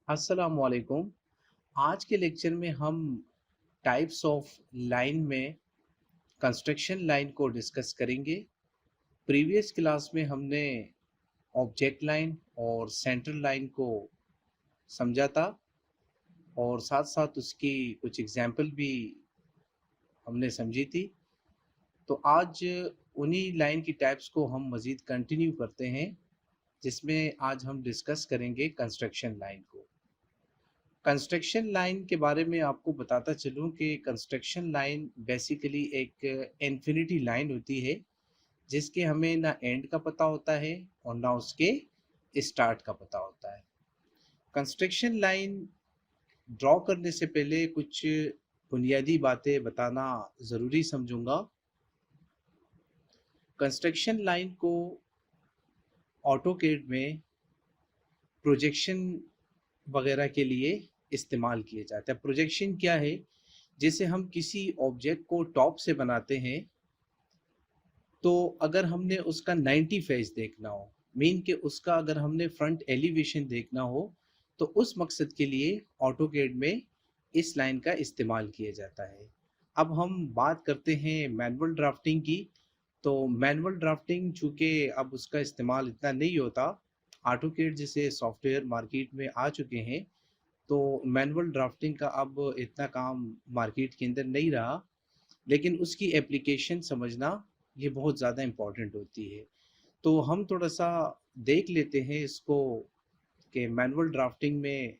अस्सलाम वालेकुम। आज के लेक्चर में हम टाइप्स ऑफ लाइन में कंस्ट्रक्शन लाइन को डिस्कस करेंगे। प्रीवियस क्लास में हमने ऑब्जेक्ट लाइन और सेंट्रल लाइन को समझा था और साथ साथ उसकी कुछ एग्जाम्पल भी हमने समझी थी। तो आज उन्हीं लाइन की टाइप्स को हम मज़ीद कंटिन्यू करते हैं, जिसमें आज हम डिस्कस करेंगे कंस्ट्रक्शन लाइन को। कंस्ट्रक्शन लाइन के बारे में आपको बताता चलूं कि कंस्ट्रक्शन लाइन बेसिकली एक इन्फिनिटी लाइन होती है, जिसके हमें ना एंड का पता होता है और ना उसके स्टार्ट का पता होता है। कंस्ट्रक्शन लाइन ड्रॉ करने से पहले कुछ बुनियादी बातें बताना ज़रूरी समझूंगा। कंस्ट्रक्शन लाइन को ऑटोकैड में प्रोजेक्शन वगैरह के लिए इस्तेमाल किया जाता है। प्रोजेक्शन क्या है? जैसे हम किसी ऑब्जेक्ट को टॉप से बनाते हैं, तो अगर हमने उसका 90 फेज देखना हो, मीन के उसका अगर हमने फ्रंट एलिवेशन देखना हो, तो उस मकसद के लिए ऑटोकैड में इस लाइन का इस्तेमाल किया जाता है। अब हम बात करते हैं मैनुअल ड्राफ्टिंग की। तो मैनुअल ड्राफ्टिंग चूँकि अब उसका इस्तेमाल इतना नहीं होता, ऑटोकैड जैसे सॉफ्टवेयर मार्केट में आ चुके हैं, तो मैनुअल ड्राफ्टिंग का अब इतना काम मार्केट के अंदर नहीं रहा। लेकिन उसकी एप्लीकेशन समझना ये बहुत ज़्यादा इम्पोर्टेंट होती है। तो हम थोड़ा सा देख लेते हैं इसको कि मैनुअल ड्राफ्टिंग में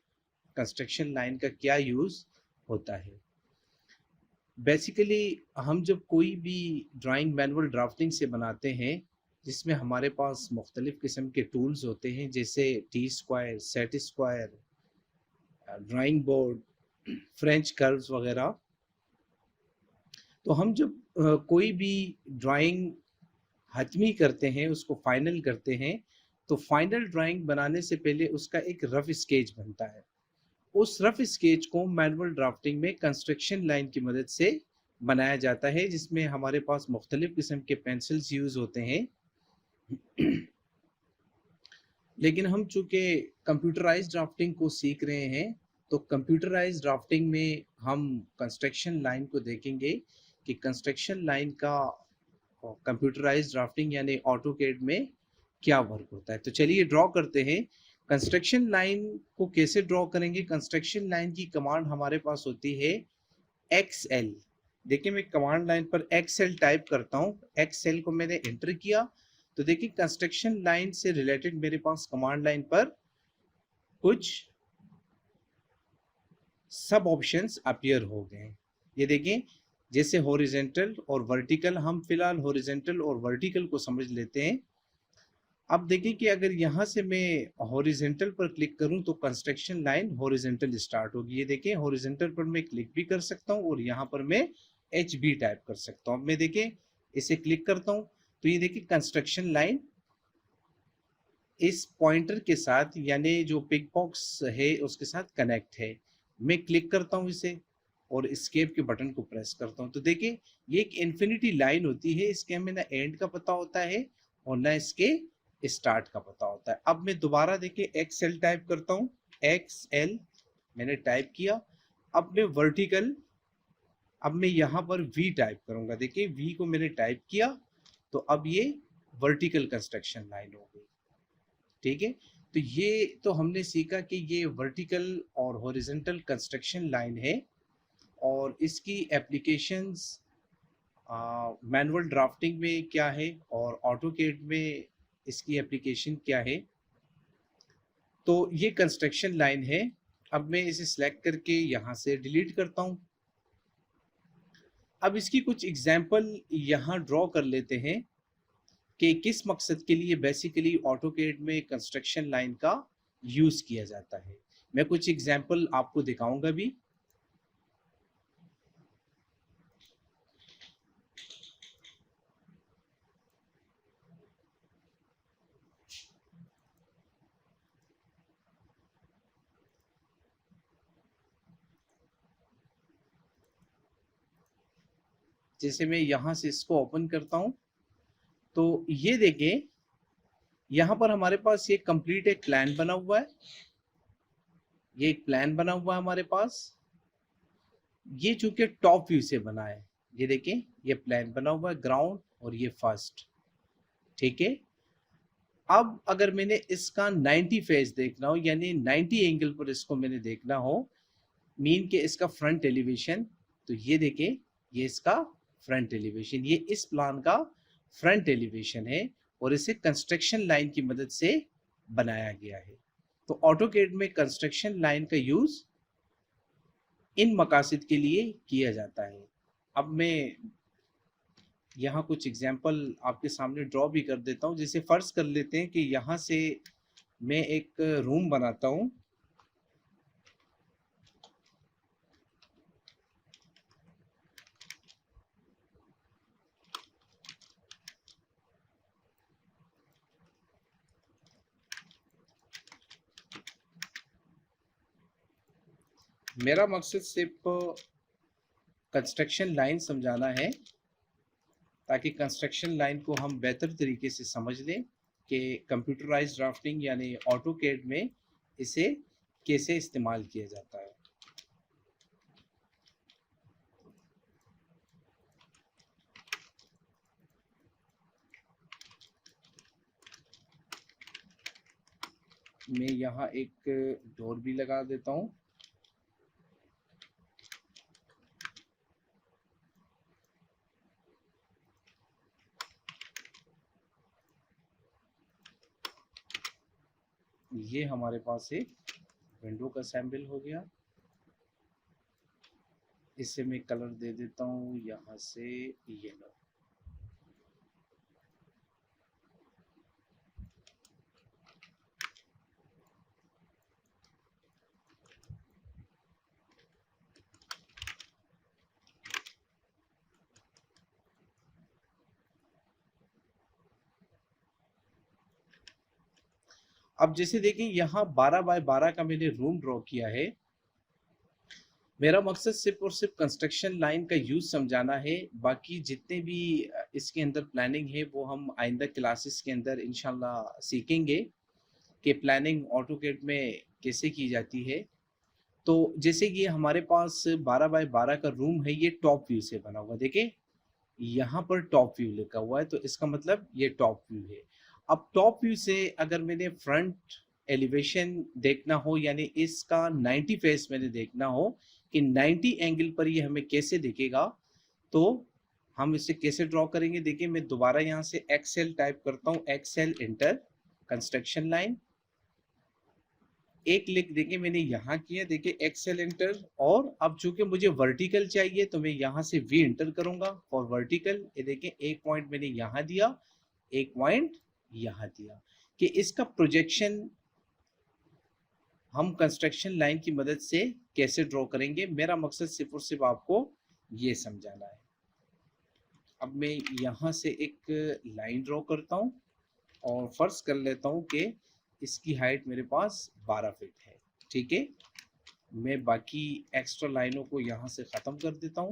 कंस्ट्रक्शन लाइन का क्या यूज़ होता है। बेसिकली हम जब कोई भी ड्राइंग मैनुअल ड्राफ्टिंग से बनाते हैं, जिसमें हमारे पास मुख्तलिफ़ किस्म के टूल्स होते हैं, जैसे T square, set square, drawing board, French curves वगैरह। तो हम जब कोई भी ड्राइंग हतमी करते हैं, उसको फाइनल करते हैं, तो फाइनल ड्राइंग बनाने से पहले उसका एक रफ स्केच बनता है। उस रफ स्केच को मैनुअल ड्राफ्टिंग में कंस्ट्रक्शन लाइन की मदद से बनाया जाता है, जिसमें हमारे पास मुख्तलिफ किस्म के पेंसिल्स यूज़ होते हैं। लेकिन हम चूँकि कंप्यूटराइज्ड ड्राफ्टिंग को सीख रहे हैं, तो कंप्यूटराइज्ड ड्राफ्टिंग में हम कंस्ट्रक्शन लाइन को देखेंगे कि कंस्ट्रक्शन लाइन का कंप्यूटराइज्ड ड्राफ्टिंग यानी ऑटोकैड में क्या वर्क होता है। तो चलिए ड्रॉ करते हैं। कंस्ट्रक्शन लाइन को कैसे ड्रॉ करेंगे? कंस्ट्रक्शन लाइन की कमांड हमारे पास होती है एक्सएल। देखिए मैं कमांड लाइन पर एक्सएल टाइप करता हूँ, एक्सएल को मैंने एंटर किया, तो देखिए कंस्ट्रक्शन लाइन से रिलेटेड मेरे पास कमांड लाइन पर कुछ सब ऑप्शंस अपीयर हो गए। ये देखें, जैसे हॉरिजेंटल और वर्टिकल, हम फिलहाल हॉरिजेंटल और वर्टिकल को समझ लेते हैं। अब देखिए कि अगर यहाँ से मैं हॉरिजेंटल पर क्लिक करूँ तो कंस्ट्रक्शन लाइन हॉरिजेंटल स्टार्ट होगी। ये देखें, हॉरिजेंटल पर मैं क्लिक भी कर सकता हूँ और यहाँ पर मैं एच भी टाइप कर सकता हूँ। अब मैं देखें इसे क्लिक करता हूँ, तो ये देखिए कंस्ट्रक्शन लाइन इस पॉइंटर के साथ यानी जो पिक बॉक्स है उसके साथ कनेक्ट है। मैं क्लिक करता हूँ इसे और एस्केप के बटन को प्रेस करता हूँ, तो देखिए ये एक इन्फिनिटी लाइन होती है। इसके हमें ना एंड का पता होता है और ना इसके स्टार्ट का पता होता है। अब मैं दोबारा देखिए एक्सएल टाइप करता हूँ, एक्सएल मैंने टाइप किया। अब मैं वर्टिकल, अब मैं यहाँ पर वी टाइप करूंगा। देखिए वी को मैंने टाइप किया, तो अब ये वर्टिकल कंस्ट्रक्शन लाइन हो गई। ठीक है, तो ये तो हमने सीखा कि ये वर्टिकल और हॉरिजॉन्टल कंस्ट्रक्शन लाइन है और इसकी एप्लीकेशंस मैनुअल ड्राफ्टिंग में क्या है और ऑटोकैड में इसकी एप्लीकेशन क्या है। तो ये कंस्ट्रक्शन लाइन है। अब मैं इसे सिलेक्ट करके यहाँ से डिलीट करता हूँ। अब इसकी कुछ एग्जाम्पल यहाँ ड्रॉ कर लेते हैं कि किस मकसद के लिए बेसिकली ऑटोकैड में कंस्ट्रक्शन लाइन का यूज़ किया जाता है। मैं कुछ एग्जाम्पल आपको दिखाऊंगा भी। जैसे मैं यहाँ से इसको ओपन करता हूँ, तो ये देखें यहाँ पर हमारे पास ये कंप्लीट एक प्लान बना हुआ है। ये एक प्लान बना हुआ है हमारे पास, ये चूंकि टॉप व्यू से बना है, ये देखिए ये प्लान बना हुआ है ग्राउंड और ये फर्स्ट, ठीक है। अब अगर मैंने इसका 90 फेस देखना हो, यानी 90 एंगल पर इसको मैंने देखना हो, मीन के इसका फ्रंट एलिवेशन, तो ये देखिए ये इसका फ्रंट एलिवेशन, ये इस प्लान का फ्रंट एलिवेशन है और इसे कंस्ट्रक्शन लाइन की मदद से बनाया गया है। तो ऑटोकैड में कंस्ट्रक्शन लाइन का यूज इन मकासद के लिए किया जाता है। अब मैं यहाँ कुछ एग्जाम्पल आपके सामने ड्रॉ भी कर देता हूँ। जैसे फर्ज कर लेते हैं कि यहाँ से मैं एक रूम बनाता हूँ, मेरा मकसद सिर्फ कंस्ट्रक्शन लाइन समझाना है ताकि कंस्ट्रक्शन लाइन को हम बेहतर तरीके से समझ लें कि कंप्यूटराइज्ड ड्राफ्टिंग यानी ऑटोकैड में इसे कैसे इस्तेमाल किया जाता है। मैं यहाँ एक डोर भी लगा देता हूँ। ये हमारे पास एक विंडो का सैम्पल हो गया। इसे मैं कलर दे देता हूँ यहाँ से येलो। अब जैसे देखें यहाँ 12 बाय 12 का मैंने रूम ड्रॉ किया है। मेरा मकसद सिर्फ और सिर्फ कंस्ट्रक्शन लाइन का यूज समझाना है। बाकी जितने भी इसके अंदर प्लानिंग है वो हम आइंदा क्लासेस के अंदर इंशाल्लाह सीखेंगे कि प्लानिंग ऑटोकैड में कैसे की जाती है। तो जैसे कि हमारे पास 12 बाय 12 का रूम है, ये टॉप व्यू से बना हुआ, देखिए यहाँ पर टॉप व्यू लिखा हुआ है, तो इसका मतलब ये टॉप व्यू है। अब टॉप व्यू से अगर मैंने फ्रंट एलिवेशन देखना हो, यानी इसका 90 फेस मैंने देखना हो कि 90 एंगल पर ये हमें कैसे दिखेगा, तो हम इसे कैसे ड्रॉ करेंगे। देखिए मैं दोबारा यहाँ से एक्सेल टाइप करता हूँ, एक्सेल इंटर कंस्ट्रक्शन लाइन, एक लिख देखिए मैंने यहाँ किया, देखिए एक्सेल इंटर। और अब चूंकि मुझे वर्टिकल चाहिए तो मैं यहाँ से वी इंटर करूंगा और वर्टिकल, ये देखिए एक पॉइंट मैंने यहाँ दिया, एक पॉइंट यहाँ दिया, कि इसका प्रोजेक्शन हम कंस्ट्रक्शन लाइन की मदद से कैसे ड्रॉ करेंगे। मेरा मकसद सिर्फ और सिर्फ आपको ये समझाना है। अब मैं यहाँ से एक लाइन ड्रॉ करता हूँ और फर्ज कर लेता हूँ कि इसकी हाइट मेरे पास 12 फीट है, ठीक है। मैं बाकी एक्स्ट्रा लाइनों को यहाँ से ख़त्म कर देता हूँ।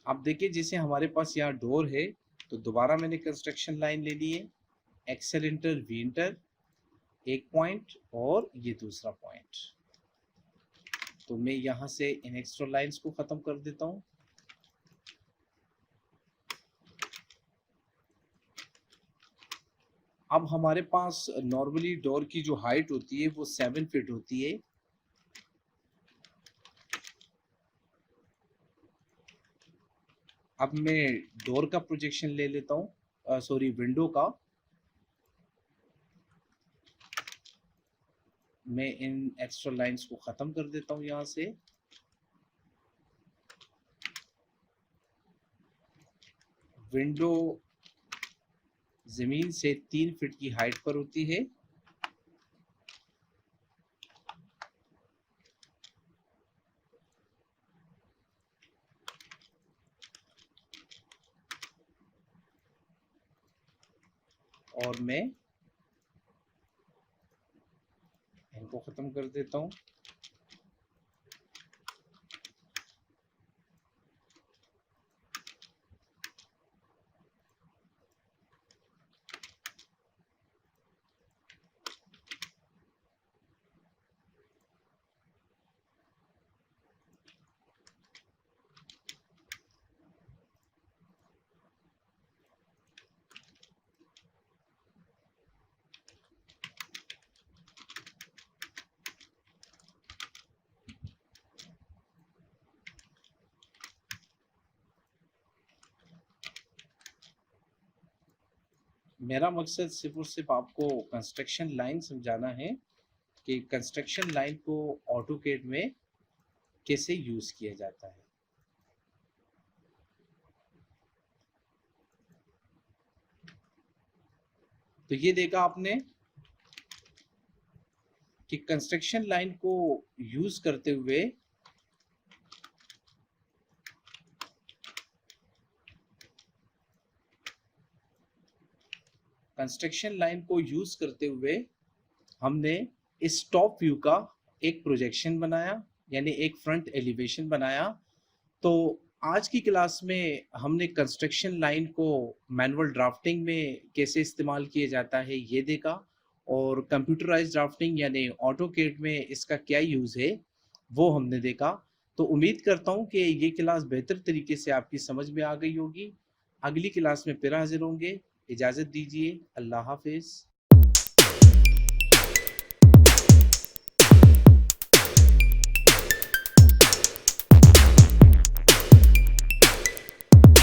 अब देखिए जैसे हमारे पास यहाँ डोर है, तो दोबारा मैंने कंस्ट्रक्शन लाइन ले ली है, एक्सेल इंटर वी इंटर, एक पॉइंट और ये दूसरा पॉइंट। तो मैं यहाँ से इन एक्स्ट्रा लाइंस को ख़त्म कर देता हूँ। अब हमारे पास नॉर्मली डोर की जो हाइट होती है वो 7 फीट होती है। अब मैं डोर का प्रोजेक्शन ले लेता हूँ, सॉरी विंडो का। मैं इन एक्स्ट्रा लाइंस को ख़त्म कर देता हूँ यहाँ से। विंडो ज़मीन से 3 फीट की हाइट पर होती है। और मैं इनको ख़त्म कर देता हूँ। मेरा मकसद सिर्फ और सिर्फ आपको कंस्ट्रक्शन लाइन समझाना है कि कंस्ट्रक्शन लाइन को ऑटोकैड में कैसे यूज किया जाता है। तो ये देखा आपने कि कंस्ट्रक्शन लाइन को यूज करते हुए हमने इस टॉप व्यू का एक प्रोजेक्शन बनाया, यानी एक फ्रंट एलिवेशन बनाया। तो आज की क्लास में हमने कंस्ट्रक्शन लाइन को मैनुअल ड्राफ्टिंग में कैसे इस्तेमाल किया जाता है ये देखा, और कंप्यूटराइज्ड ड्राफ्टिंग यानी ऑटोकैड में इसका क्या यूज़ है वो हमने देखा। तो उम्मीद करता हूँ कि ये क्लास बेहतर तरीके से आपकी समझ में आ गई होगी। अगली क्लास में फिर हाजिर होंगे। इजाज़त दीजिए। अल्लाह हाफिज़।